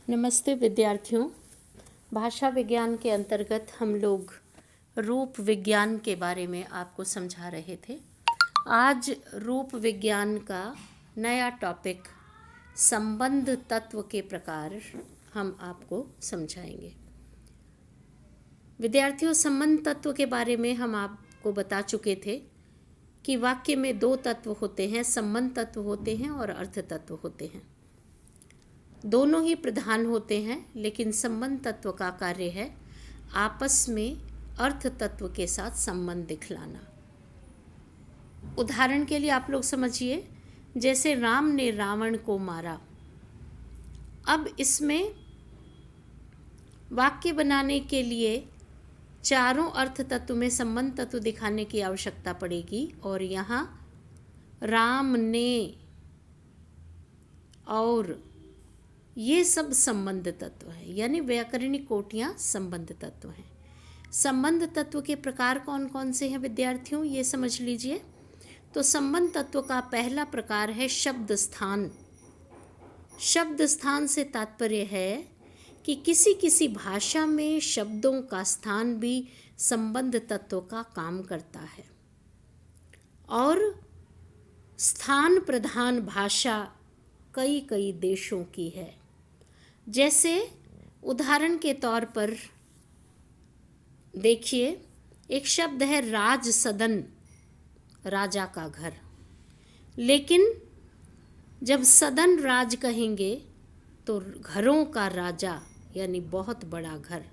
नमस्ते विद्यार्थियों। भाषा विज्ञान के अंतर्गत हम लोग रूप विज्ञान के बारे में आपको समझा रहे थे। आज रूप विज्ञान का नया टॉपिक संबंध तत्व के प्रकार हम आपको समझाएंगे। विद्यार्थियों, संबंध तत्व के बारे में हम आपको बता चुके थे कि वाक्य में दो तत्व होते हैं, संबंध तत्व होते हैं और अर्थ तत्व होते हैं। दोनों ही प्रधान होते हैं, लेकिन संबंध तत्व का कार्य है आपस में अर्थ तत्व के साथ संबंध दिखलाना। उदाहरण के लिए आप लोग समझिए, जैसे राम ने रावण को मारा। अब इसमें वाक्य बनाने के लिए चारों अर्थ तत्व में संबंध तत्व दिखाने की आवश्यकता पड़ेगी, और यहाँ राम ने और ये सब संबंध तत्व है, यानी व्याकरणिक कोटियाँ संबंध तत्व हैं। संबंध तत्व के प्रकार कौन कौन से हैं विद्यार्थियों, ये समझ लीजिए। तो संबंध तत्व का पहला प्रकार है शब्द स्थान। शब्द स्थान से तात्पर्य है कि किसी किसी भाषा में शब्दों का स्थान भी संबंध तत्व का काम करता है, और स्थान प्रधान भाषा कई कई देशों की है। जैसे उदाहरण के तौर पर देखिए, एक शब्द है राज सदन, राजा का घर। लेकिन जब सदन राज कहेंगे तो घरों का राजा, यानी बहुत बड़ा घर।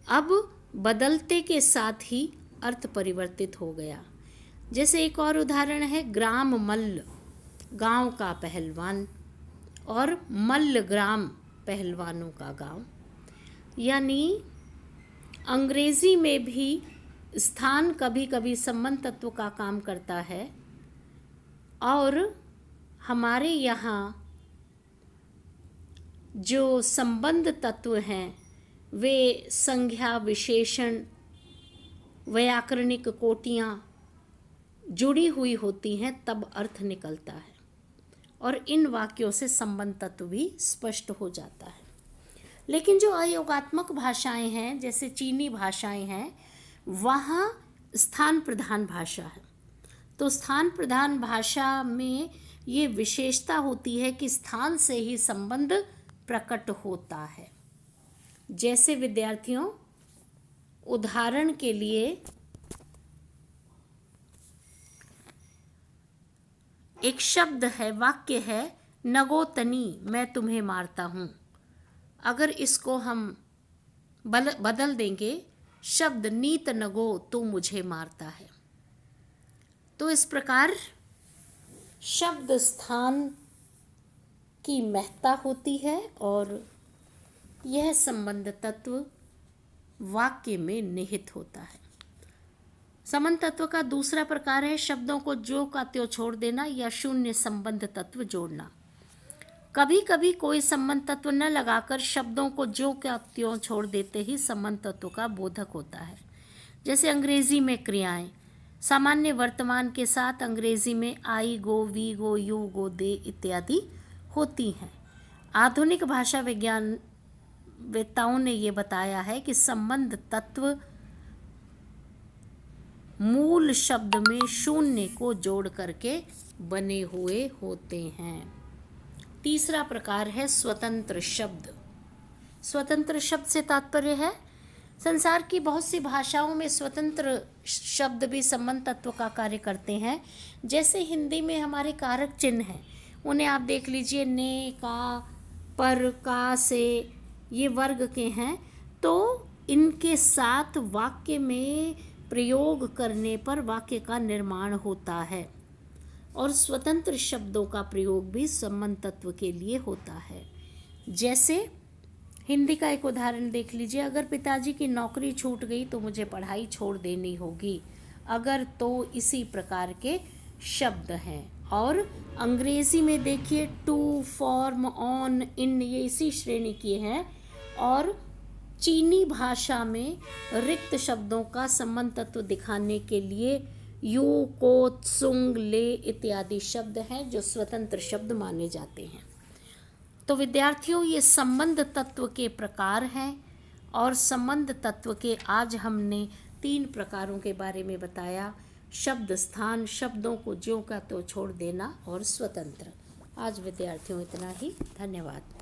अब बदलते के साथ ही अर्थ परिवर्तित हो गया। जैसे एक और उदाहरण है ग्राम मल्ल, गांव का पहलवान, और मल्ल ग्राम, पहलवानों का गांव। यानी अंग्रेजी में भी स्थान कभी कभी संबंध तत्व का काम करता है, और हमारे यहाँ जो संबंध तत्व हैं वे संज्ञा, विशेषण, व्याकरणिक कोटियाँ जुड़ी हुई होती हैं, तब अर्थ निकलता है, और इन वाक्यों से संबंध तत्व भी स्पष्ट हो जाता है। लेकिन जो अयोगात्मक भाषाएं हैं, जैसे चीनी भाषाएं हैं, वहाँ स्थान प्रधान भाषा है। तो स्थान प्रधान भाषा में ये विशेषता होती है कि स्थान से ही संबंध प्रकट होता है। जैसे विद्यार्थियों, उदाहरण के लिए एक शब्द है, वाक्य है नगोतनी, मैं तुम्हें मारता हूँ। अगर इसको हम बदल देंगे, शब्द नीत नगो, तू मुझे मारता है। तो इस प्रकार शब्द स्थान की महत्ता होती है, और यह संबंध तत्व वाक्य में निहित होता है। संबंध तत्व का दूसरा प्रकार है शब्दों को ज्यों का त्यों छोड़ देना या शून्य संबंध तत्व जोड़ना। कभी कभी कोई संबंध तत्व न लगाकर शब्दों को ज्यों का त्यों छोड़ देते ही संबंध तत्व का बोधक होता है। जैसे अंग्रेजी में क्रियाएं सामान्य वर्तमान के साथ अंग्रेजी में आई, गो, वी गो, यू गो, दे इत्यादि होती हैं। आधुनिक भाषा विज्ञान वेत्ताओं ने ये बताया है कि संबंध तत्व मूल शब्द में शून्य को जोड़ करके बने हुए होते हैं। तीसरा प्रकार है स्वतंत्र शब्द। स्वतंत्र शब्द से तात्पर्य है संसार की बहुत सी भाषाओं में स्वतंत्र शब्द भी संबंध तत्व का कार्य करते हैं। जैसे हिंदी में हमारे कारक चिन्ह हैं, उन्हें आप देख लीजिए, ने, का, पर, का, से, ये वर्ग के हैं। तो इनके साथ वाक्य में प्रयोग करने पर वाक्य का निर्माण होता है, और स्वतंत्र शब्दों का प्रयोग भी संबंध तत्व के लिए होता है। जैसे हिंदी का एक उदाहरण देख लीजिए, अगर पिताजी की नौकरी छूट गई तो मुझे पढ़ाई छोड़ देनी होगी। अगर, तो इसी प्रकार के शब्द हैं। और अंग्रेजी में देखिए टू, फॉर्म, ऑन, इन, ये इसी श्रेणी के हैं। और चीनी भाषा में रिक्त शब्दों का संबंध तत्व दिखाने के लिए यू, को, त्सुंग, ले इत्यादि शब्द हैं जो स्वतंत्र शब्द माने जाते हैं। तो विद्यार्थियों, ये संबंध तत्व के प्रकार हैं और संबंध तत्व के आज हमने 3 प्रकारों के बारे में बताया। शब्द स्थान, शब्दों को ज्यों का त्यों छोड़ देना और स्वतंत्र। आज विद्यार्थियों इतना ही। धन्यवाद।